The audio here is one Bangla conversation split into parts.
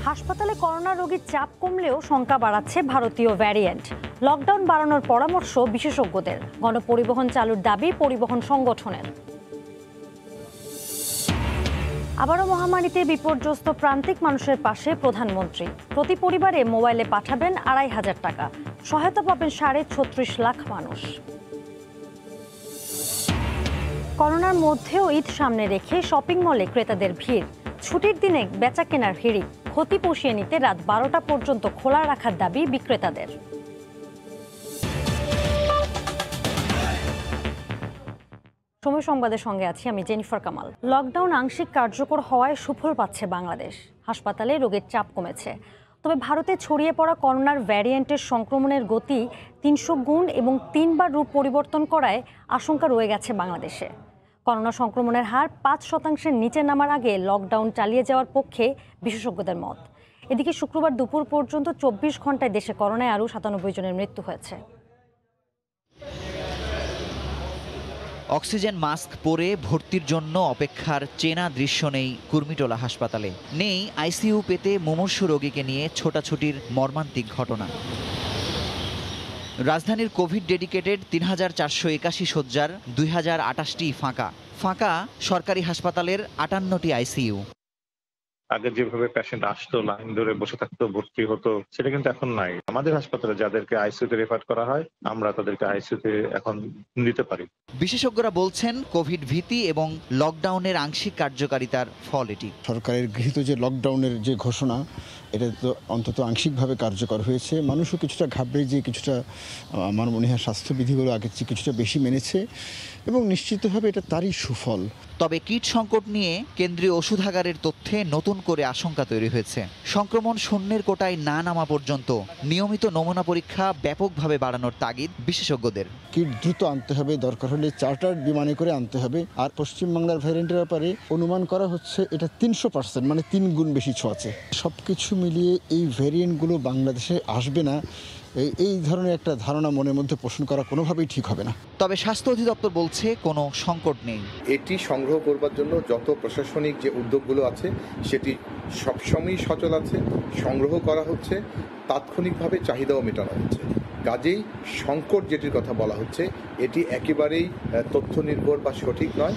হাসপাতালে করোনা রোগীর চাপ কমলেও শঙ্কা বাড়াচ্ছে ভারতীয় ভ্যারিয়েন্ট। লকডাউন বাড়ানোর পরামর্শ বিশেষজ্ঞদের, গণপরিবহন চালুর দাবি পরিবহন সংগঠনের। আবারও মহামারীতে বিপর্যস্ত প্রান্তিক মানুষের পাশে প্রধানমন্ত্রী। প্রতি পরিবারে মোবাইলে পাঠাবেন ২৫০০ টাকা, সহায়তা পাবেন ৩৬.৫ লাখ মানুষ। করোনার মধ্যেও ঈদ সামনে রেখে শপিং মলে ক্রেতাদের ভিড়। ছুটির দিনে বেচা কেনার হিড়িক, ক্ষতি পুষিয়ে নিতে রাত ১২টা পর্যন্ত খোলা রাখার দাবি বিক্রেতাদের। সময় সংবাদের সঙ্গে আছি আমি জেনিফার কামাল। লকডাউন আংশিক কার্যকর হওয়ায় সুফল পাচ্ছে বাংলাদেশ। হাসপাতালে রোগীর চাপ কমেছে, তবে ভারতে ছড়িয়ে পড়া করোনার ভ্যারিয়েন্টের সংক্রমণের গতি ৩০০ গুণ এবং ৩বার রূপ পরিবর্তন করায় আশঙ্কা রয়ে গেছে বাংলাদেশে। করোনা সংক্রমণের হার ৫% নিচে নামার আগে লকডাউন চালিয়ে যাওয়ার পক্ষে বিশেষজ্ঞদের মত। এদিকে শুক্রবার দুপুর পর্যন্ত ২৪ ঘন্টায় দেশে করোনায় আরও ৯৭ জনের মৃত্যু হয়েছে। অক্সিজেন মাস্ক পরে ভর্তির জন্য অপেক্ষার চেনা দৃশ্য নেই কুর্মিটোলা হাসপাতালে। নেই আইসিইউ পেতে মুমূর্ষু রোগীকে নিয়ে ছোটাছুটির মর্মান্তিক ঘটনা। রাজধানীর কোভিড ডেডিকেটেড ৩,৪৮১ শয্যার ২,০২৮টি ফাঁকা। ফাঁকা সরকারি হাসপাতালের ৫৮টি আইসিইউ। আগে যেভাবে পেশেন্ট আসতো, লাইন ধরে বসে থাকতো, ভর্তি হতো, সেটা কিন্তু এখন নাই। আমাদের হাসপাতালে যাদেরকে আইসিইউতে রেফার করা হয়, আমরা তাদেরকে আইসিইউতে এখন নিতে পারি। বিশেষজ্ঞরা বলছেন কোভিড ভীতি এবং লকডাউনের আংশিক কার্যকারিতার ফল এটি। সরকারের গৃহীত যে লকডাউনের যে ঘোষণা, এটা তো অন্তত আংশিকভাবে কার্যকর হয়েছে। মানুষও কিছুটা ঘাবড়ে যে কিছুটা, আমার মনে হয় স্বাস্থ্যবিধিগুলো আগের চেয়ে কিছুটা বেশি মেনেছে এবং নিশ্চিতভাবে এটা তারই সুফল। তবে কিট সংকট নিয়ে কেন্দ্রীয় ওষুধাগারের তথ্যে নতুন করে আশঙ্কা তৈরি হয়েছে। সংক্রমণ শূন্যের কোটায় না নামা পর্যন্ত নিয়মিত নমুনা পরীক্ষা ব্যাপকভাবে বাড়ানোর তাগিদ বিশেষজ্ঞদের। কিট দ্রুত আনতে হবে, দরকার হলে চার্টার্ড বিমানে করে আনতে হবে। আর পশ্চিমবাংলার ভ্যারিয়েন্টের ব্যাপারে অনুমান করা হচ্ছে এটা ৩০০%, মানে ৩ গুণ বেশি ছোঁয়াচে। সব কিছু মিলিয়ে এই ভ্যারিয়েন্টগুলো বাংলাদেশে আসবে না, এই ধরনের একটা ধারণা মনের মধ্যে পোষণ করা কোনোভাবেই ঠিক হবে না। তবে স্বাস্থ্য অধিদপ্তর বলছে কোনো সংকট নেই। এটি সংগ্রহ করবার জন্য যত প্রশাসনিক যে উদ্যোগগুলো আছে সেটি সবসময়ই সচল আছে, সংগ্রহ করা হচ্ছে, তাৎক্ষণিকভাবে চাহিদাও মেটানো হচ্ছে। কাজেই সংকট যেটির কথা বলা হচ্ছে এটি একেবারেই তথ্য নির্ভর বা সঠিক নয়।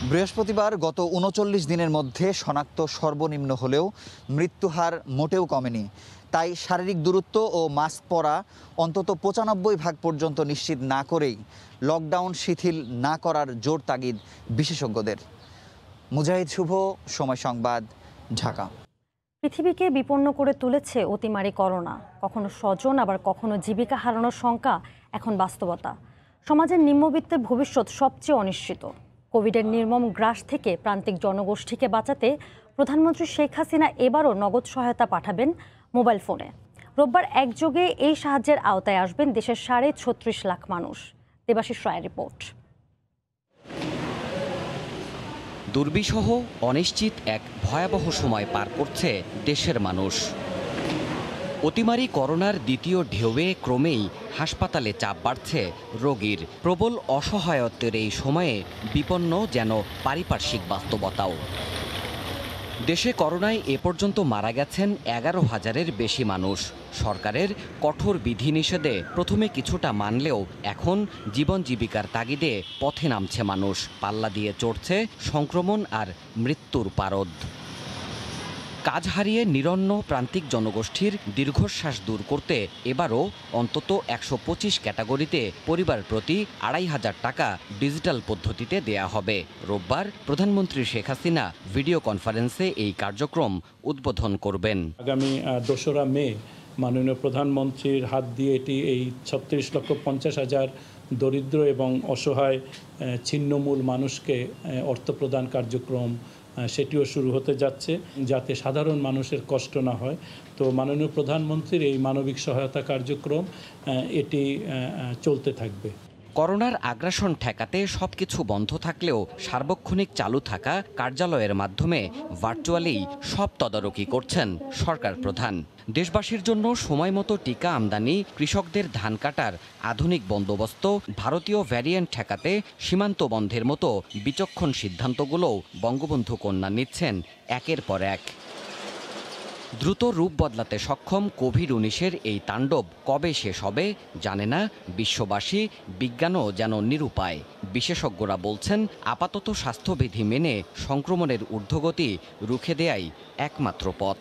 বৃহস্পতিবার গত ৩৯ দিনের মধ্যে শনাক্ত সর্বনিম্ন হলেও মৃত্যুহার মোটেও কমেনি। তাই শারীরিক দূরত্ব ও মাস্ক পরা অন্তত ৯৫% পর্যন্ত নিশ্চিত না করেই লকডাউন শিথিল না করার জোর তাগিদ বিশেষজ্ঞদের। মুজাহিদ শুভ, সময় সংবাদ, ঢাকা। পৃথিবীকে বিপন্ন করে তুলেছে অতিমারী করোনা। কখনো স্বজন আবার কখনো জীবিকা হারানোর শঙ্কা এখন বাস্তবতা। সমাজের নিম্নবিত্তের ভবিষ্যৎ সবচেয়ে অনিশ্চিত। কোভিডের নির্মম গ্রাস থেকে প্রান্তিক জনগোষ্ঠীকে বাঁচাতে প্রধানমন্ত্রী শেখ হাসিনা এবারও নগদ সহায়তা পাঠাবেন মোবাইল ফোনে। রোববার একযোগে এই সাহায্যের আওতায় আসবেন দেশের ৩৬.৫ লাখ মানুষ। দেবাশিস রায়ের রিপোর্ট। দুর্বিষহ অনিশ্চিত এক ভয়াবহ সময় পার করছে দেশের মানুষ। অতিমারী করোনার দ্বিতীয় ঢেউয়ে ক্রমেই হাসপাতালে চাপ বাড়ছে রোগীর। প্রবল অসহায়ত্বের এই সময়ে বিপন্ন যেন পারিপার্শ্বিক বাস্তবতাও। দেশে করোনায় এ পর্যন্ত মারা গেছেন ১১,০০০-এর বেশি মানুষ। সরকারের কঠোর বিধিনিষেধে প্রথমে কিছুটা মানলেও এখন জীবন জীবিকার তাগিদে পথে নামছে মানুষ। পাল্লা দিয়ে চড়ছে সংক্রমণ আর মৃত্যুর পারদ। কাজ হারিয়ে নিরন্ন প্রান্তিক জনগোষ্ঠীর দীর্ঘশ্বাস দূর করতে এবারও অন্তত ১২৫ ক্যাটাগরিতে পরিবার প্রতি ২৫০০ টাকা ডিজিটাল পদ্ধতিতে দেয়া হবে। রোববার প্রধানমন্ত্রী শেখ হাসিনা ভিডিও কনফারেন্সে এই কার্যক্রম উদ্বোধন করবেন। আগামী ২রা মে মাননীয় প্রধানমন্ত্রীর হাত দিয়ে এটি এই ৩৬,৫০,০০০ দরিদ্র এবং অসহায় ছিন্নমূল মানুষকে অর্থ প্রদান কার্যক্রম সেটিও শুরু হতে যাচ্ছে, যাতে সাধারণ মানুষের কষ্ট না হয়। তো মাননীয় প্রধানমন্ত্রীর এই মানবিক সহায়তা কার্যক্রম এটি চলতে থাকবে। করোনার আগ্রাসন ঠেকাতে সবকিছু বন্ধ থাকলেও সার্বক্ষণিক চালু থাকা কার্যালয়ের মাধ্যমে ভার্চুয়ালি সব তদারকি করছেন সরকার প্রধান। দেশবাসীর জন্য সময়মতো টিকা আমদানি, কৃষকদের ধান কাটার আধুনিক বন্দোবস্ত, ভারতীয় ভ্যারিয়েন্ট ঠেকাতে সীমান্ত বন্ধের মতো বিচক্ষণ সিদ্ধান্তগুলোও বঙ্গবন্ধু কন্যা নিচ্ছেন একের পর এক। দ্রুত রূপ বদলাতে সক্ষম কোভিড-19-এর এই তাণ্ডব কবে শেষ হবে জানে না বিশ্ববাসী, বিজ্ঞানও যেন নিরুপায়। বিশেষজ্ঞরা বলছেন আপাতত স্বাস্থ্যবিধি মেনে সংক্রমণের ঊর্ধ্বগতি রুখে দেয়াই একমাত্র পথ।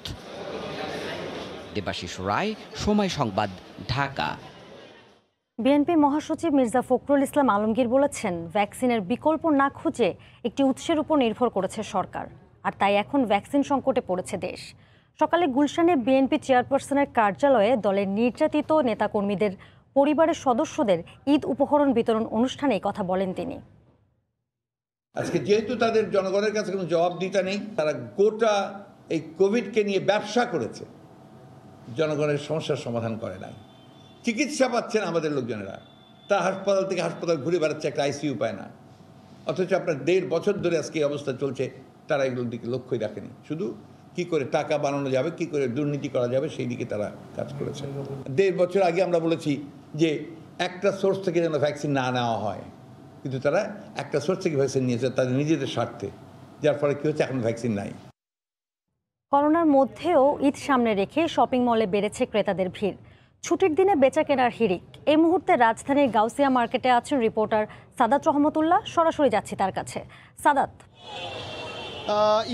দেবাশিস রায়, সময় সংবাদ, ঢাকা। বিএনপি মহাসচিব মির্জা ফখরুল ইসলাম আলমগীর বলেছেন, ভ্যাকসিনের বিকল্প না খুঁজে একটি উৎসের উপর নির্ভর করেছে সরকার, আর তাই এখন ভ্যাকসিন সংকটে পড়েছে দেশ। সকালে গুলশানে বিএনপি চেয়ারপারসনের কার্যালয়ে দলের নির্যাতিত নেতাকর্মীদের পরিবারের সদস্যদের ঈদ উপকরণ বিতরণ অনুষ্ঠানে এই কথা বলেন তিনি। আজকে যেহেতু তাদের জনগণের কাছে কোনো জবাবদিহিতা নেই, তারা গোটা এই কোভিডকে নিয়ে ব্যবসা করেছে, জনগণের সমস্যার সমাধান করে নাই। চিকিৎসা পাচ্ছেন আমাদের লোকজনেরা, তারা হাসপাতাল থেকে হাসপাতাল ঘুরে বেড়াচ্ছে, একটা আইসিইউ পায় না। অথচ আপনার 1.5 বছর ধরে আজকে এই অবস্থা চলছে, তারা এগুলোর দিকে লক্ষ্যই রাখেনি। শুধু কি করে টাকা বানানো যাবে, কি করে দুর্নীতি করা যাবে, সেই দিকে তারা কাজ করেছে। 1.5 বছর আগে আমরা বলেছি যে একটা সোর্স থেকে যেন ভ্যাকসিন না নেওয়া হয়, কিন্তু তারা একটা সোর্স থেকে ভ্যাকসিন নিয়েছে তাদের নিজেদের স্বার্থে, যার ফলে কি হচ্ছে, এখন ভ্যাকসিন নাই। করোনার মধ্যেও ঈদ সামনে রেখে শপিং মলে বেড়েছে ক্রেতাদের ভিড়। ছুটির দিনে বেচা কেনার হিড়িক। এই মুহূর্তে রাজধানীর গাউসিয়া মার্কেটে আছেন রিপোর্টার সাদাত রহমতুল্লাহ। সরাসরি যাচ্ছি তার কাছে। সাদাত,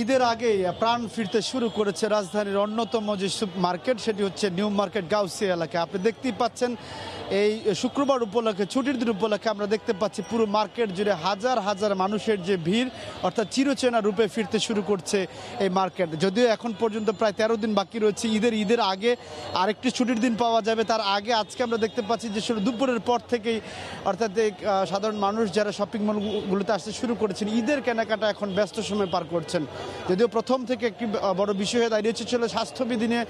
ঈদের আগেই প্রাণ ফিরতে শুরু করেছে রাজধানীর অন্যতম যে মার্কেট, সেটি হচ্ছে নিউ মার্কেট গাউসিয়া এলাকা। আপনি দেখতেই পাচ্ছেন এই শুক্রবার উপলক্ষে, ছুটির দিন উপলক্ষে আমরা দেখতে পাচ্ছি পুরো মার্কেট জুড়ে হাজার হাজার মানুষের যে ভিড়, অর্থাৎ চিরচেনা রূপে ফিরতে শুরু করছে এই মার্কেট। যদিও এখন পর্যন্ত প্রায় 13 দিন বাকি রয়েছে ঈদের আগে আরেকটি ছুটির দিন পাওয়া যাবে। তার আগে আজকে আমরা দেখতে পাচ্ছি যে দুপুরের পর থেকেই, অর্থাৎ সাধারণ মানুষ যারা শপিং মলগুলোতে আসতে শুরু করেছেন, ঈদের কেনাকাটা এখন ব্যস্ত সময় পার করছেন। যদিও প্রথম থেকে একটি বড় বিষয় হয়ে দাঁড়িয়েছে ছিল স্বাস্থ্যবিধি নিয়ে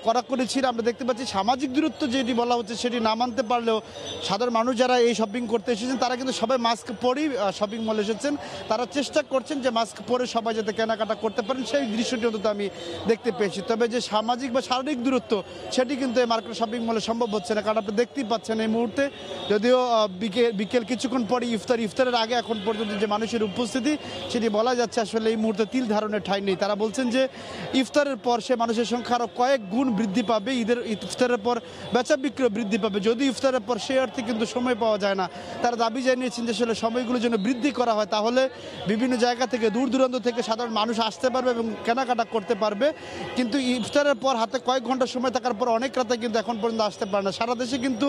কড়াকড়ি ছিল। আমরা দেখতে পাচ্ছি সামাজিক দূরত্ব যেটি বলা হচ্ছে সেটি না মানতে পারলেও সাধারণ মানুষ যারা এই শপিং করতে এসেছেন তারা কিন্তু সবাই মাস্ক পরেই শপিং মলে এসেছেন। তারা চেষ্টা করছেন যে মাস্ক পরে সবাই যাতে কেনাকাটা করতে পারেন, সেই দৃশ্যটি অন্তত আমি দেখতে পেয়েছি। তবে যে সামাজিক বা শারীরিক দূরত্ব সেটি কিন্তু এই মার্কেট শপিং মলে সম্ভব হচ্ছে না, কারণ আপনি দেখতেই পাচ্ছেন এই মুহূর্তে যদিও বিকেল কিছুক্ষণ পরে ইফতারের আগে এখন পর্যন্ত যে মানুষের উপস্থিতি সেটি বলা যাচ্ছে আসলে এই মুহূর্তে তিল ধারণের ঠাঁই নেই। তারা বলছেন যে ইফতারের পর সে মানুষের সংখ্যা আরও কয়েক গুণ বৃদ্ধি পাবে, ইফতারের পর বেচা বিক্রি বৃদ্ধি পাবে। যদি ইফতারের পর সেই অর্থে কিন্তু সময় পাওয়া যায় না। তারা দাবি জানিয়েছেন যে আসলে সময়গুলো যেন বৃদ্ধি করা হয়, তাহলে বিভিন্ন জায়গা থেকে দূর দূরান্ত থেকে সাধারণ মানুষ আসতে পারবে এবং কেনাকাটা করতে পারবে। কিন্তু ইফতারের পর হাতে কয়েক ঘন্টা সময় থাকার পর অনেক রাতে কিন্তু এখন পর্যন্ত আসতে পারে না। সারা দেশে কিন্তু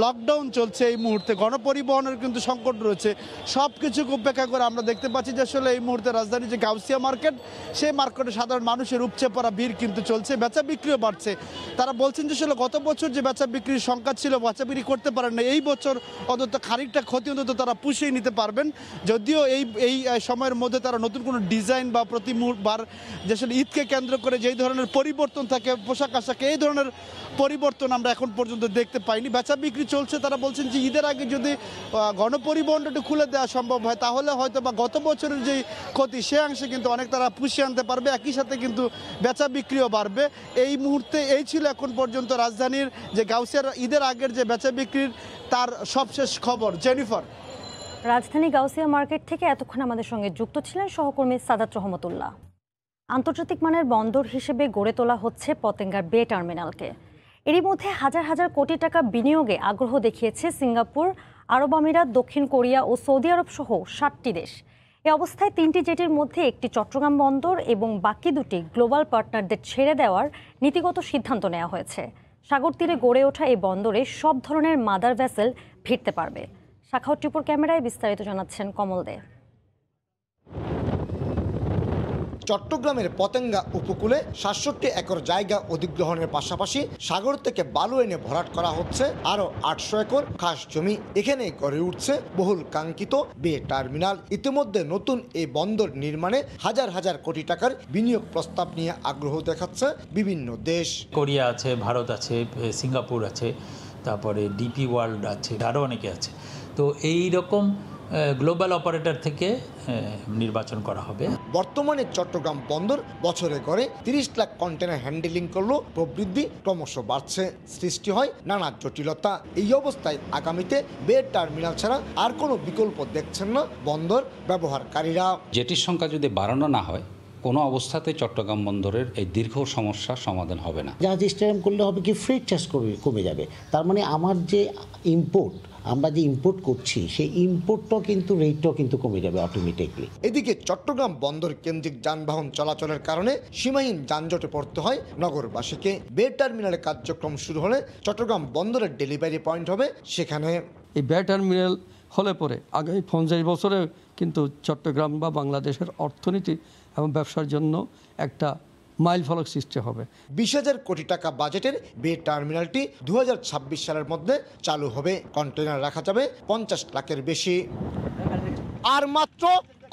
লকডাউন চলছে এই মুহূর্তে, গণপরিবহনের কিন্তু সংকট রয়েছে। সব কিছুকে উপেক্ষা করে আমরা দেখতে পাচ্ছি যে আসলে এই মুহূর্তে রাজধানীর যে গাউসিয়া মার্কেট, সেই মার্কেটে সাধারণ মানুষের উপচে পড়া ভিড় কিন্তু চলছে, বেচা বিক্রিও বাড়ছে। তারা বলছেন যে আসলে গত বছর যে বেচা বিক্রির সংখ্যা ছিল, বেচা বিক্রি করতে পারেন না, এই বছর অন্তত খানিকটা ক্ষতি অন্তত তারা পুষিয়ে নিতে পারবেন। যদিও এই সময়ের মধ্যে তারা নতুন কোনো ডিজাইন বা প্রতিবার যে আসলে ঈদকে কেন্দ্র করে যেই ধরনের পরিবর্তন থাকে পোশাক আশাকে, এই ধরনের পরিবর্তন আমরা এখন পর্যন্ত দেখতে পাইনি। বেচা বিক্রি চলছে। তারা বলছেন যে ঈদের আগে যদি গণপরিবহনটা একটু খুলে দেওয়া সম্ভব হয় তাহলে হয়তো বা গত বছরের যেই ক্ষতি সে অংশে কিন্তু অনেক তারা পুষিয়ে আনতে পারবে, একই সাথে কিন্তু বেচা বিক্রিও বাড়বে। এই মুহূর্তে এই ছিল এখন পর্যন্ত রাজধানীর যে গাউসিয়ার ঈদের আগের যে বেচা বিক্রির তার সবশেষ খবর। জেনিফার। রাজধানী গাউসিয়া মার্কেট থেকে এতক্ষণ আমাদের সঙ্গে যুক্ত ছিলেন সহকর্মী সাদাত রহমতুল্লাহ। আন্তর্জাতিক মানের বন্দর হিসেবে গড়ে তোলা হচ্ছে পতেঙ্গার বে টার্মিনালকে। এরই মধ্যে হাজার হাজার কোটি টাকা বিনিয়োগে আগ্রহ দেখিয়েছে সিঙ্গাপুর, আরব আমিরাত, দক্ষিণ কোরিয়া ও সৌদি আরব সহ 7টি দেশ। এ অবস্থায় 3টি জেটির মধ্যে একটি চট্টগ্রাম বন্দর এবং বাকি 2টি গ্লোবাল পার্টনারদের ছেড়ে দেওয়ার নীতিগত সিদ্ধান্ত নেওয়া হয়েছে। সাগর তীরে গড়ে ওঠা এই বন্দরে সব ধরনের মাদার ভেসেল ভিড়তে পারবে। শাখাওয়াত টিপুর ক্যামেরায় বিস্তারিত জানাচ্ছেন কমল দে। চট্টগ্রামের পতেঙ্গা উপকূলে 67 একর জায়গা অধিগ্রহণের পাশাপাশি সাগর থেকে বালু এনে ভরাট করা হচ্ছে আরো 800 একর খাস জমি। এখানে গড়ে উঠছে বহুল কাঙ্ক্ষিত বে টার্মিনাল। ইতিমধ্যে নতুন এই বন্দর নির্মাণে হাজার হাজার কোটি টাকার বিনিয়োগ প্রস্তাব নিয়ে আগ্রহ দেখাচ্ছে বিভিন্ন দেশ। কোরিয়া আছে, ভারত আছে, সিঙ্গাপুর আছে, তারপরে ডিপি ওয়ার্ল্ড আছে, আরও অনেকে আছে। তো এই রকম গ্লোবাল অপারেটর থেকে নির্বাচন করা হবে। বর্তমানে চট্টগ্রাম বন্দর বছরে গড়ে 30 লাখ কন্টেনার হ্যান্ডেলিং করলেও প্রবৃদ্ধি ক্রমশ বাড়ছে, সৃষ্টি হয় নানা জটিলতা। এই অবস্থায় আগামীতে বে টার্মিনাল ছাড়া আর কোনো বিকল্প দেখছেন না বন্দর ব্যবহারকারীরা। জেটির সংখ্যা যদি বাড়ানো না হয়, কোনো অবস্থাতে চট্টগ্রাম বন্দরের এই দীর্ঘ সমস্যার সমাধান হবে না। জাহাজ স্ট্যাম্প করলে হবে কি ফ্রেট চার্জ কমে যাবে, তার মানে আমার যে আমরা যে ইম্পোর্ট করছি সেই ইম্পোর্টটাও কিন্তু রেটটাও কিন্তু কমে যাবে অটোমেটিকলি। এদিকে চট্টগ্রাম বন্দর কেন্দ্রিক যানবাহন চলাচলের কারণে সীমাহীন যানজটে পড়তে হয় নগরবাসীকে। বে টার্মিনালের কার্যক্রম শুরু হলে চট্টগ্রাম বন্দরের ডেলিভারি পয়েন্ট হবে সেখানে। এই বে টার্মিনাল হলে পরে আগামী 50 বছরে কিন্তু চট্টগ্রাম বা বাংলাদেশের অর্থনীতি এবং ব্যবসার জন্য একটা মাইল ফলক সৃষ্টি হবে। 20,000 কোটি টাকা বাজেটের বে টার্মিনালটি 2026 সালের মধ্যে চালু হবে। কন্টেনার রাখা যাবে 50 লাখের বেশি। আর মাত্র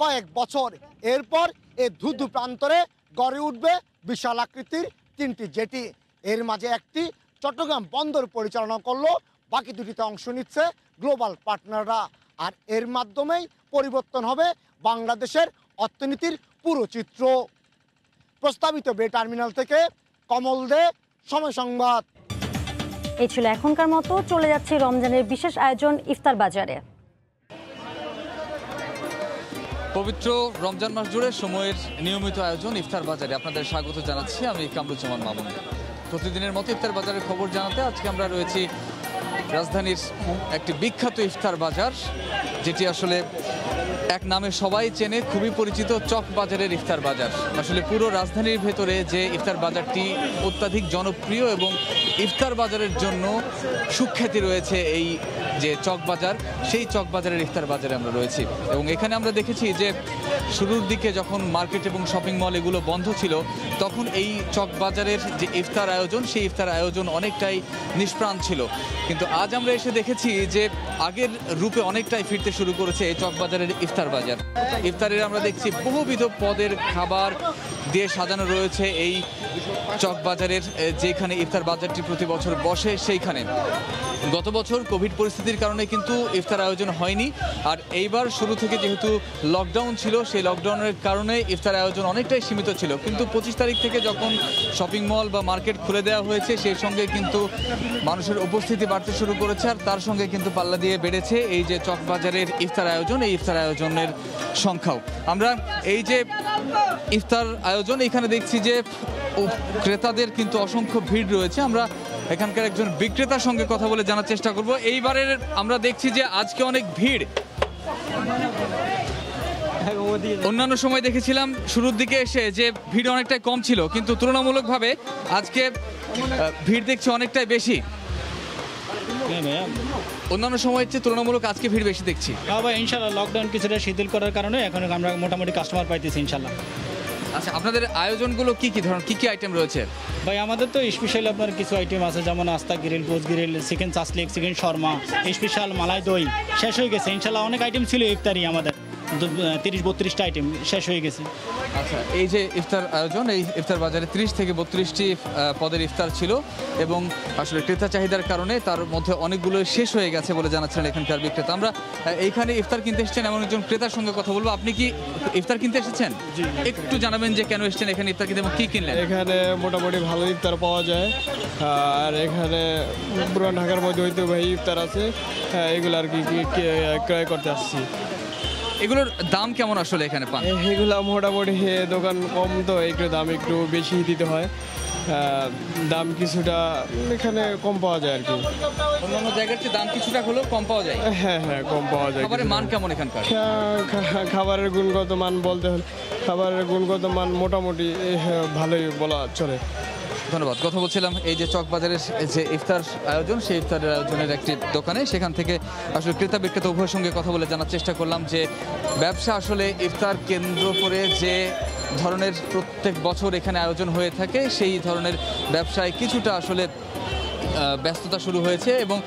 কয়েক বছর এরপর এই ধুধু প্রান্তরে গড়ে উঠবে বিশাল আকৃতির 3টি জেটি। এর মাঝে একটি চট্টগ্রাম বন্দর পরিচালনা করলো, বাকি দুটিতে অংশ নিচ্ছে গ্লোবাল পার্টনাররা। আর এর মাধ্যমেই পরিবর্তন হবে বাংলাদেশের অর্থনীতির পুরো চিত্র। প্রস্তাবিত বে টার্মিনাল থেকে কমল দে, সময় সংবাদ। এই ছিল এখনকার মতো। চলে যাচ্ছে রমজানের বিশেষ আয়োজন ইফতার বাজারে। পবিত্র রমজান মাস জুড়ে সময়ের নিয়মিত আয়োজন ইফতার বাজারে আপনাদের স্বাগত জানাচ্ছি। আমি কামরুজ্জামান মামুন। প্রতিদিনের মতো ইফতার বাজারের খবর জানাতে আজকে আমরা রয়েছি রাজধানীর একটি বিখ্যাত ইফতার বাজার, যেটি আসলে এক নামে সবাই চেনে, খুবই পরিচিত চক বাজারের ইফতার বাজার। আসলে পুরো রাজধানীর ভেতরে যে ইফতার বাজারটি অত্যাধিক জনপ্রিয় এবং ইফতার বাজারের জন্য সুখ্যাতি রয়েছে, এই যে চক বাজার, সেই চক বাজারের ইফতার বাজারে আমরা রয়েছি। এবং এখানে আমরা দেখেছি যে শুরুর দিকে যখন মার্কেট এবং শপিং মল এগুলো বন্ধ ছিল, তখন এই চক বাজারের যে ইফতার আয়োজন, সেই ইফতার আয়োজন অনেকটাই নিষ্প্রাণ ছিল। কিন্তু আজ আমরা এসে দেখেছি যে আগের রূপে অনেকটাই ফিরতে শুরু করেছে এই চক বাজারের ইফতার বাজার। ইফতারের আমরা দেখছি বহুবিধ পদের খাবার দিয়ে সাজানো রয়েছে এই চক বাজারের, যেখানে ইফতার বাজারটি প্রতি বছর বসে সেইখানে। গত বছর কোভিড পরিস্থিতির কারণে কিন্তু ইফতার আয়োজন হয়নি, আর এইবার শুরু থেকে যেহেতু লকডাউন ছিল, সেই লকডাউনের কারণে ইফতার আয়োজন অনেকটাই সীমিত ছিল। কিন্তু 25 তারিখ থেকে যখন শপিং মল বা মার্কেট খুলে দেওয়া হয়েছে, সেই সঙ্গে কিন্তু মানুষের উপস্থিতি বাড়তে শুরু করেছে, আর তার সঙ্গে কিন্তু পাল্লা দিয়ে বেড়েছে এই যে চক বাজারের ইফতার আয়োজন, এই ইফতার আয়োজনের সংখ্যাও। আমরা এই যে ইফতার আয়োজন, এখানে দেখছি যে ক্রেতাদের কিন্তু অসংখ্য ভিড় রয়েছে। আমরা এখানকার একজন বিক্রেতার সঙ্গে কথা বলে জানার চেষ্টা করব। এইবারের আমরা দেখছি যে আজকে অনেক ভিড়। অন্যান্য সময় দেখেছিলাম শুরুর দিকে এসে যে ভিড় অনেকটাই কম ছিল, কিন্তু তুলনামূলকভাবে আজকে ভিড় দেখছি অনেকটাই বেশি। অন্যান্য সময়ের চেয়ে তুলনামূলক আজকে ভিড় বেশি দেখছি। ভাই ইনশাআল্লাহ লকডাউন কিছুটা শিথিল করার কারণে এখন আমরা মোটামুটি কাস্টমার পাইতেছি ইনশাআল্লাহ। আচ্ছা, আপনাদের আয়োজনগুলো কি কি ধরনের, কি কি আইটেম রয়েছে? ভাই আমাদের তো স্পেশাল আপনার কিছু আইটেম আছে, যেমন আস্তা grill, post grill, chicken shashlik, chicken shawarma, special malai দই শেষ হয়ে গেছে ইনশাআল্লাহ। অনেক আইটেম ছিল ইফতারি, আমাদের 30-32টা আইটেম শেষ হয়ে গেছে। আচ্ছা, এই যে ইফতার আয়োজন, এই ইফতার বাজারে 30 থেকে 32টি পদের ইফতার ছিল এবং আসলে ক্রেতা চাহিদার কারণে তার মধ্যে অনেকগুলো শেষ হয়ে গেছে বলে জানাচ্ছিলেন এখানকার বিক্রেতা। আমরা এইখানে ইফতার কিনতে এসেছেন এমন একজন ক্রেতার সঙ্গে কথা বলবো। আপনি কি ইফতার কিনতে এসেছেন? একটু জানাবেন যে কেন এসেছেন এখানে ইফতার কিনতে এবং কি কিনলেন? এখানে মোটামুটি ভালো ইফতার পাওয়া যায়, আর এখানে পুরান ঢাকার মধ্যে ঐতিহ্যবাহী ইফতার আছে, এগুলো আর কি ক্রয় করতে আসছি। এগুলোর দাম কেমন আসলে এখানে পান? এগুলো মোটামুটি দোকান কম, তো একটু দাম একটু বেশি দিতে হয়, দাম কিছুটা এখানে কম পাওয়া যায় আর কি। অন্যান্য জায়গার চেয়ে দাম কিছুটা হলেও কম পাওয়া যায়? হ্যাঁ হ্যাঁ, কম পাওয়া যায়। খাবারের মান কেমন এখানকার? খাবারের গুণগত মান বলতে হলে খাবারের গুণগত মান মোটামুটি ভালোই বলা চলে। ধন্যবাদ। কথা বলছিলাম এই যে চক বাজারের যে ইফতার আয়োজন, সেই ইফতারের আয়োজনের একটি দোকানে, সেখান থেকে আসলে ক্রেতা বিক্রেতা উভয়ের সঙ্গে কথা বলে জানার চেষ্টা করলাম যে ব্যবসা আসলে ইফতার কেন্দ্র করে যে ধরনের প্রত্যেক বছর এখানে আয়োজন হয়ে থাকে, সেই ধরনের ব্যবসায় কিছুটা আসলে ব্যস্ততা শুরু হয়েছে। এবং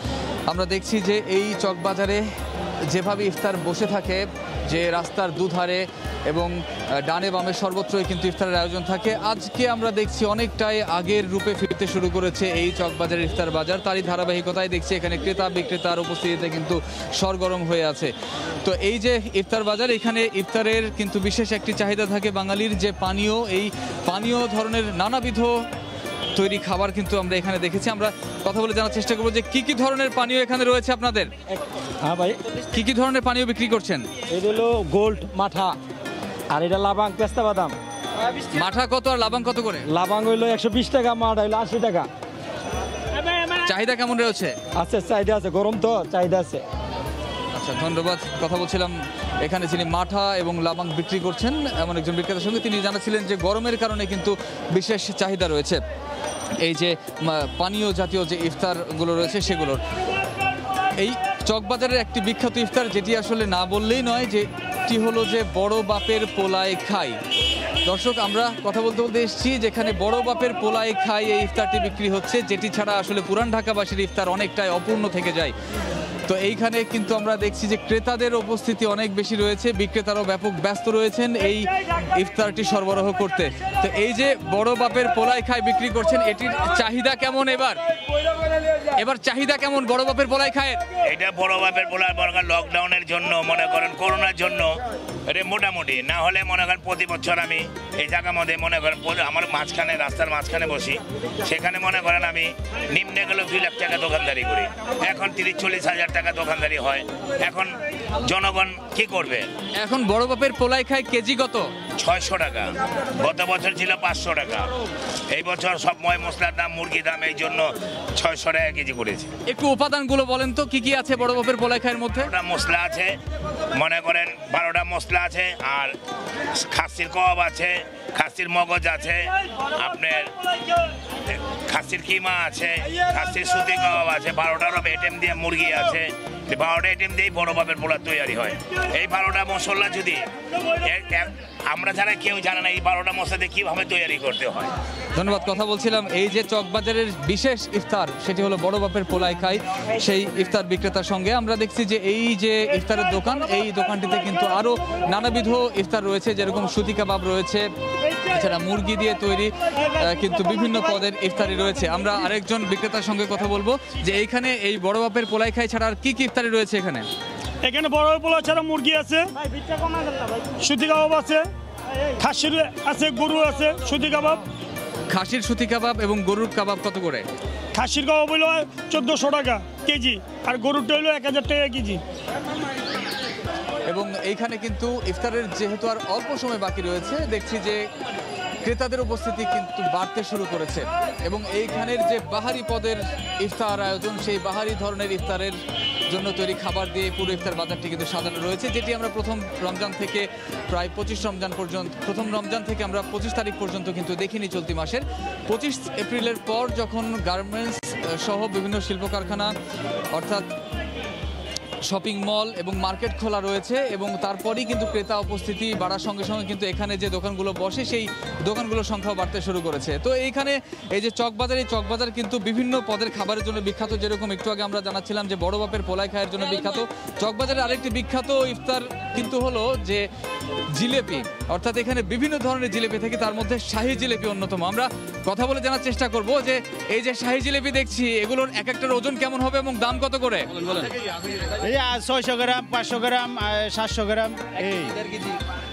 আমরা দেখছি যে এই চক বাজারে যেভাবে ইফতার বসে থাকে, যে রাস্তার দুধারে এবং ডানে বামে সর্বত্রই কিন্তু ইফতারের আয়োজন থাকে, আজকে আমরা দেখছি অনেকটাই আগের রূপে ফিরতে শুরু করেছে এই চকবাজারের ইফতার বাজার। তারই ধারাবাহিকতায় দেখছি এখানে ক্রেতা বিক্রেতার উপস্থিতিতে কিন্তু সরগরম হয়ে আছে। তো এই যে ইফতার বাজার, এখানে ইফতারের কিন্তু বিশেষ একটি চাহিদা থাকে বাঙালির, যে পানীয়, এই পানীয় ধরনের নানাবিধ তৈরি খাবার কিন্তু আমরা এখানে দেখেছি। আমরা কথা বলে জানার চেষ্টা করবো যে কি কি ধরনের পানীয় এখানে রয়েছে আপনাদের। হ্যাঁ ভাই, কি কি ধরনের পানীয় বিক্রি করছেন? এটা হলো গোল্ড মাঠা, আর এটা লাবাং পেস্তা বাদাম, মাঠা কত আর লাবাং কত করে? লাবাং হইলো 120 টাকা, মাঠা হইলো 80 টাকা। চাহিদা কেমন রয়েছে? আছে, চাহিদা আছে, গরম তো চাহিদা আছে। আচ্ছা, ধন্যবাদ। কথা বলছিলাম এখানে যিনি মাঠা এবং লাবাং বিক্রি করছেন এমন একজন বিক্রেতার সঙ্গে। তিনি জানাচ্ছিলেন যে গরমের কারণে কিন্তু বিশেষ চাহিদা রয়েছে এই যে পানীয় জাতীয় যে ইফতারগুলো রয়েছে সেগুলোর। এই চকবাজারের একটি বিখ্যাত ইফতার যেটি আসলে না বললেই নয়, যেটি হলো যে বড় বাপের পোলায় খাই। দর্শক, আমরা কথা বলতে বলতে এসেছি যেখানে বড় বাপের পোলায় খাই এই ইফতারটি বিক্রি হচ্ছে, যেটি ছাড়া আসলে পুরান ঢাকাবাসীর ইফতার অনেকটাই অপূর্ণ থেকে যায়। তো এইখানে কিন্তু আমরা দেখছি যে ক্রেতাদের উপস্থিতি অনেক বেশি রয়েছে, বিক্রেতারাও ব্যাপক ব্যস্ত রয়েছেন এই ইফতারটি সরবরাহ করতে। তো এই যে বড় বাপের পোলায় খাই বিক্রি করছেন, এটির চাহিদা কেমন এবার চাহিদা কেমন বড় বাপের পোলায় খায়ের? এটা বড় বাপের পোলায় লকডাউনের জন্য মনে করেন, করোনার জন্য এটা মোটামুটি, না হলে মনে করেন প্রতি বছর আমি এই জায়গার মধ্যে মনে করেন আমার মাঝখানে, রাস্তার মাঝখানে বসি, সেখানে মনে করেন আমি নিম্নে গেলেও 2 লাখ টাকা দোকানদারি করি। এখন 30-40 হাজার টাকা দোকানদারি হয়। এখন জনগণ কি করবে? এখন বড় বাপের পোলায় খাই কেজি কত? 600 টাকা। গত বছর ছিল 500 টাকা। এই বছর সব ময় মশলার দাম, মুরগি দাম, এই জন্য 600 টাকা কেজি করেছে। একটু উপাদানগুলো বলেন তো, কি কি আছে বড় বাপের পোলায় খাইয়ের মধ্যে? মশলা আছে, মনে করেন 12টা মশলা আছে, আর খাসির কবাব আছে, খাসির মগজ আছে, আপনার খাসির কিমা আছে, খাসির সুতি কাবাব আছে, 12টার আইটেম দিয়ে মুরগি আছে। 12টা আইটেম দিয়েই বড় বাপের পোলা তৈরি হয়। এই 12টা মশলা যদি আমরা যারা কেউ জানে না এই 12টা মশলা দিয়ে কীভাবে তৈরি করতে হয়। ধন্যবাদ। কথা বলছিলাম এই যে চকবাজারের বিশেষ ইফতার, সেটি হলো বড় বাপের পোলায় খাই, সেই ইফতার বিক্রেতার সঙ্গে আমরা দেখছি যে এই যে ইফতারের দোকান, এই দোকানটিতে কিন্তু আরও নানাবিধ ইফতার রয়েছে, যেরকম সুতি কাবাব রয়েছে, এছাড়া মুরগি দিয়ে তৈরি কিন্তু বিভিন্ন পদের ইফতারি রয়েছে। আমরা আরেকজন বিক্রেতার সঙ্গে কথা বলবো যে এইখানে এই বড় বাপের পোলায় খাই ছাড়া আর কি কি ইফতারি রয়েছে এখানে? এখানে বড় পোলা ছাড়া মুরগি আছে, সুতি কাবাব আছে, খাসির আছে, গরু আছে, সুতি কাবাব। খাসির সুতি কাবাব এবং গরুর কাবাব কত করে? খাসির কাবাব হইলো 1400 টাকা কেজি, আর গরুরটা হইলো 1000 টাকা কেজি। এবং এইখানে কিন্তু ইফতারের যেহেতু আর অল্প সময় বাকি রয়েছে, দেখছি যে ক্রেতাদের উপস্থিতি কিন্তু বাড়তে শুরু করেছে এবং এইখানের যে বাহারি পদের ইফতার আয়োজন, সেই বাহারি ধরনের ইফতারের জন্য তৈরি খাবার দিয়ে পুরো ইফতার বাজারটি কিন্তু সাজানো রয়েছে, যেটি আমরা প্রথম রমজান থেকে প্রায় 25 রমজান পর্যন্ত, প্রথম রমজান থেকে আমরা 25 তারিখ পর্যন্ত কিন্তু দেখিনি চলতি মাসের। 25 এপ্রিলের পর যখন গার্মেন্টস সহ বিভিন্ন শিল্প কারখানা অর্থাৎ শপিং মল এবং মার্কেট খোলা রয়েছে এবং তারপরেই কিন্তু ক্রেতা উপস্থিতি বাড়ার সঙ্গে সঙ্গে কিন্তু এখানে যে দোকানগুলো বসে সেই দোকানগুলোর সংখ্যাও বাড়তে শুরু করেছে। তো এইখানে এই যে চকবাজার, এই চকবাজার কিন্তু বিভিন্ন পদের খাবারের জন্য বিখ্যাত, যেরকম একটু আগে আমরা জানাচ্ছিলাম যে বড় বাপের পোলায় খায়ের জন্য বিখ্যাত। চকবাজারের আরেকটি বিখ্যাত ইফতার কিন্তু হলো যে জিলেপি, অর্থাৎ এখানে বিভিন্ন ধরনের জিলেপি থাকে, তার মধ্যে শাহী জিলেপি অন্যতম। আমরা কথা বলে জানার চেষ্টা করব যে এই যে শাহী জিলেপি দেখছি, এগুলোর এক একটার ওজন কেমন হবে এবং দাম কত করে? 600 গ্রাম, 500 গ্রাম, 700 গ্রাম, এই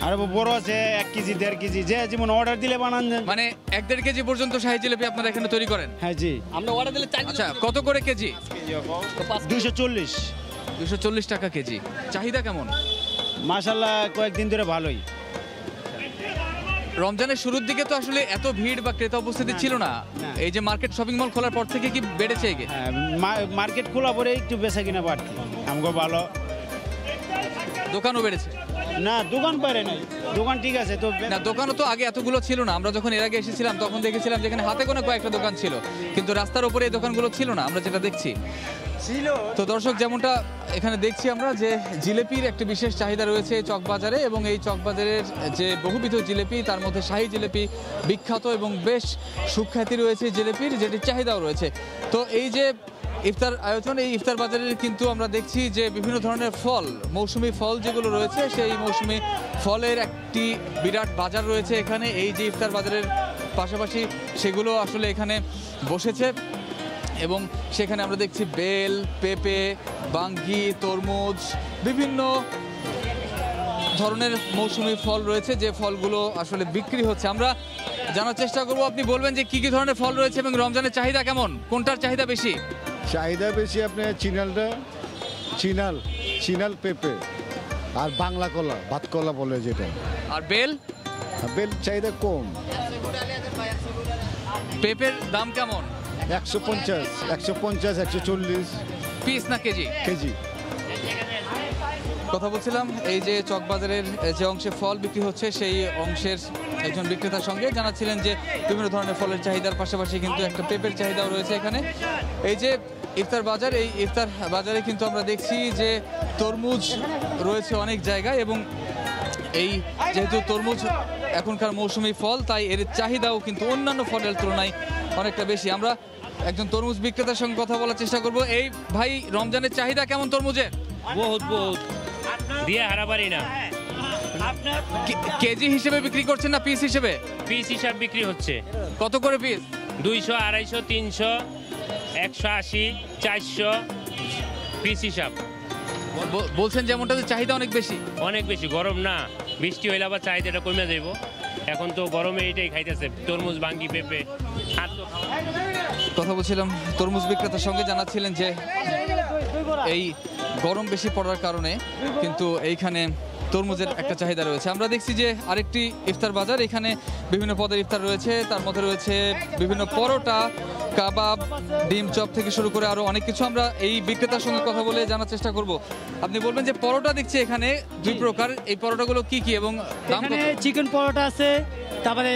আর বড় আছে 1 কেজি, 1.5 কেজি, যে যেমন অর্ডার দিলে বানান। মানে 1-1.5 কেজি পর্যন্ত শাহী জিলেপি আপনারা এখানে তৈরি করেন? হ্যাঁ জি। আমরা অর্ডার দিলে আচ্ছা, কত করে কেজি? 240 টাকা কেজি। চাহিদা কেমন? মাশাআল্লাহ কয়েকদিন ধরে ভালোই। রমজানের শুরুর দিকে তো আসলে এত ভিড় বা ক্রেতা উপস্থিতি ছিল না, এই যে মার্কেট শপিং মল খোলার পর থেকে কি বেড়েছে? মার্কেট খোলা পরে একটু বেচা কিনা বাড়তি, আমগো ভালো। দোকানও বেড়েছে? না, দোকান পারে নাই, দোকান ঠিক আছে তো না, দোকানও তো আগে এতগুলো ছিল না। আমরা যখন এর আগে এসেছিলাম তখন দেখেছিলাম যেখানে হাতে গোনা কয়েকটা দোকান ছিল, কিন্তু রাস্তার উপরে এই দোকানগুলো ছিল না আমরা যেটা দেখছি। তো দর্শক, যেমনটা এখানে দেখছি আমরা যে জিলেপির একটি বিশেষ চাহিদা রয়েছে চকবাজারে এবং এই চকবাজারের যে বহুবিধ জিলেপি, তার মধ্যে শাহী জিলেপি বিখ্যাত এবং বেশ সুখ্যাতি রয়েছে জিলেপির, যেটির চাহিদাও রয়েছে। তো এই যে ইফতার আয়োজন, এই ইফতার বাজারের কিন্তু আমরা দেখছি যে বিভিন্ন ধরনের ফল, মৌসুমি ফল যেগুলো রয়েছে, সেই মৌসুমি ফলের একটি বিরাট বাজার রয়েছে এখানে। এই যে ইফতার বাজারের পাশাপাশি সেগুলো আসলে এখানে বসেছে এবং সেখানে আমরা দেখছি বেল, পেঁপে, বাঙ্গি, তরমুজ, বিভিন্ন ধরনের মৌসুমি ফল রয়েছে, যে ফলগুলো আসলে বিক্রি হচ্ছে। আমরা জানার চেষ্টা করব, আপনি বলবেন যে কি কি ধরনের ফল রয়েছে এবং রমজানের চাহিদা কেমন, কোনটার চাহিদা বেশি? চাহিদা বেশি আপনার চিনাল পেঁপে আর বাংলা কলা, ভাত কলা বলে যেটা। আর বেল? বেল চাহিদা কম। পেঁপের দাম কেমন? 150, 150, 140 পিস না কেজি? কেজি। কথা বলছিলাম এই যে চকবাজারের যে অংশে ফল বিক্রি হচ্ছে সেই অংশের একজন বিক্রেতার সঙ্গে, জানাচ্ছিলেন যে বিভিন্ন ধরনের ফলের চাহিদার পাশাপাশি কিন্তু একটা পেঁপের চাহিদাও রয়েছে এখানে। এই যে ইফতার বাজার, এই ইফতার বাজারে কিন্তু আমরা দেখছি যে তরমুজ রয়েছে অনেক জায়গায়, এবং এই যেহেতু তরমুজ এখনকার মৌসুমি ফল, তাই এর চাহিদাও কিন্তু অন্যান্য ফলের তুলনায় অনেকটা বেশি। আমরা একজন তরমুজ বিক্রেতার সঙ্গে কথা বলার চেষ্টা করব। এই ভাই, রমজানের চাহিদা কেমন তরমুজের? বহুত দিয়ে হারাবারি না। কেজি হিসেবে বিক্রি করছেন না পিস হিসেবে? পিস হিসাব বিক্রি হচ্ছে। কত করে পিস? 200, 250, 300, 180, 400 পিস হিসাব। বলছেন যেমনটা চাহিদা অনেক বেশি? অনেক বেশি। গরম না, বৃষ্টি হইলে আবার চাহিদাটা কমে যাইব। এখন তো গরমে এইটাই খাইতেছে, তরমুজ, ভাঙ্গি, পেঁপে। কথা বলছিলাম তরমুজ বিক্রেতার সঙ্গে, জানাচ্ছিলেন যে এই গরম বেশি পড়ার কারণে কিন্তু এইখানে তরমুজের একটা চাহিদা রয়েছে। আমরা দেখছি যে আরেকটি ইফতার বাজার, এখানে বিভিন্ন পদের ইফতার রয়েছে, তার মধ্যে রয়েছে বিভিন্ন পরোটা, কাবাব, ডিম চপ থেকে শুরু করে আরো অনেক কিছু। আমরা এই বিক্রেতার সঙ্গে কথা বলে জানার চেষ্টা করব। আপনি বলবেন যে পরোটা দেখছি এখানে 2 প্রকার, এই পরোটাগুলো কি কি এবং দাম কত? চিকেন পরোটা আছে, তারপরে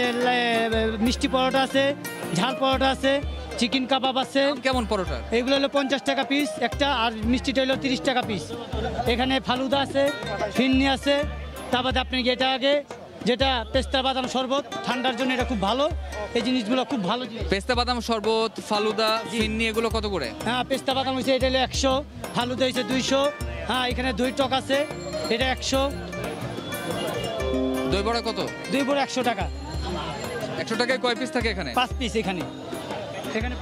মিষ্টি পরোটা আছে, ঝাল পরোটা আছে, চিকেন কাবাব আছে। কেমন পরোটা? এগুলো হলো 50 টাকা পিস একটা, আর মিষ্টিটা হলো 30 টাকা পিস। এখানে ফালুদা আছে, ফিরনি আছে, তারপরে আপনি এটা আগে যেটা পেস্তা বাদাম শরবত, ঠান্ডার জন্য এটা খুব ভালো। এই জিনিসগুলো খুব ভালো। পেস্তা বাদাম শরবত, ফালুদা, ফিরনি এগুলো কত করে? হ্যাঁ, পেস্তা বাদাম হচ্ছে এটা হলো 100, ফালুদা হচ্ছে 200। হ্যাঁ, এখানে দই টক আছে, এটা 100। দই বড়া কত? দই বড়া 100 টাকা। 100 টাকায় কয় পিস থাকে এখানে? 5 পিস এখানে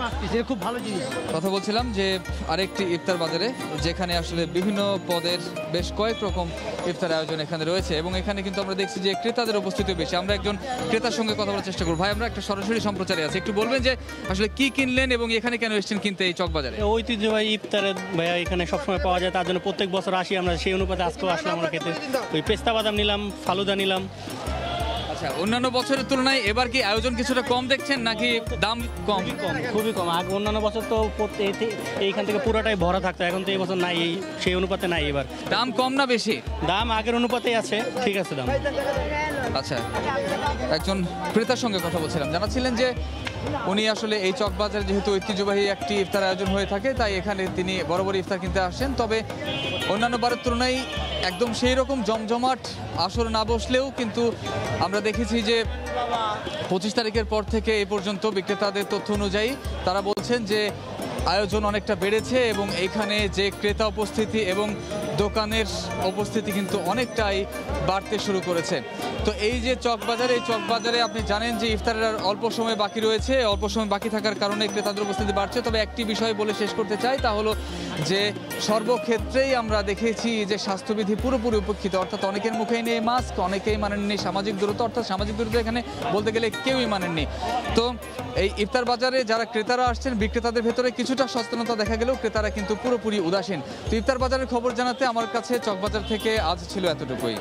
5 পিস। এটা খুব ভালো জিনিস। কথা বলছিলাম যে আরেকটি ইফতার বাজারে, যেখানে আসলে বিভিন্ন পদের বেশ কয়েক রকম ইফতার আয়োজন এখানে রয়েছে, এবং এখানে কিন্তু আমরা দেখছি যে ক্রেতাদের উপস্থিতি বেশি। আমরা একজন ক্রেতার সঙ্গে কথা বলার চেষ্টা করব। ভাই, আমরা একটা সরাসরি সম্প্রচারে আছি, একটু বলবেন যে আসলে কি কিনলেন এবং এখানে কেন এসেছেন কিনতে এই চক বাজারে? ঐতিহ্যবাহী ইফতারে ভাইয়া এখানে সবসময় পাওয়া যায়, তার জন্য প্রত্যেক বছর আসি আমরা, সেই অনুপাতে আজকেও আসলাম আমরা খেতে। ওই পেস্তা বাদাম নিলাম, ফালুদা নিলাম। আচ্ছা, অন্যান্য বছরের তুলনায় এবার কি আয়োজন কিছুটা কম দেখছেন নাকি দাম কম? খুবই কম। আগে অন্যান্য বছর তো এইখান থেকে পুরোটাই ভরা থাকতো, এখন তো এই বছর নাই, সেই অনুপাতে নাই। এবার দাম কম না বেশি? দাম আগের অনুপাতেই আছে, ঠিক আছে দাম। আচ্ছা, একজন ক্রেতার সঙ্গে কথা বলছিলাম, জানাচ্ছিলেন যে উনি আসলে এই চকবাজারে যেহেতু ঐতিহ্যবাহী একটি ইফতার আয়োজন হয়ে থাকে, তাই এখানে তিনি বড় ইফতার কিনতে আসেন। তবে অন্যান্য বারের তুলনায় একদম সেই রকম জমজমাট আসর না বসলেও কিন্তু আমরা দেখেছি যে 25 তারিখের পর থেকে এই পর্যন্ত বিক্রেতাদের তথ্য অনুযায়ী তারা বলছেন যে আয়োজন অনেকটা বেড়েছে, এবং এইখানে যে ক্রেতা উপস্থিতি এবং দোকানের উপস্থিতি কিন্তু অনেকটাই বাড়তে শুরু করেছে। তো এই যে চকবাজার, এই চকবাজারে আপনি জানেন যে ইফতারের আর অল্প সময় বাকি রয়েছে, অল্প সময় বাকি থাকার কারণে ক্রেতাদের উপস্থিতি বাড়ছে। তবে একটি বিষয় বলে শেষ করতে চাই, তা হলো যে সর্বক্ষেত্রেই আমরা দেখেছি যে স্বাস্থ্যবিধি পুরোপুরি উপেক্ষিত, অর্থাৎ অনেকের মুখেই নেই মাস্ক, অনেকেই মানেননি সামাজিক দূরত্ব, অর্থাৎ সামাজিক দূরত্ব এখানে বলতে গেলে কেউই মানেননি। তো এই ইফতার বাজারে যারা ক্রেতারা আসছেন, বিক্রেতাদের ভেতরে কিছুটা সচেতনতা দেখা গেলেও ক্রেতারা কিন্তু পুরোপুরি উদাসীন। তো ইফতার বাজারের খবর জানাতে আমার কাছে চকবাজার থেকে আজ ছিল এতটুকুই।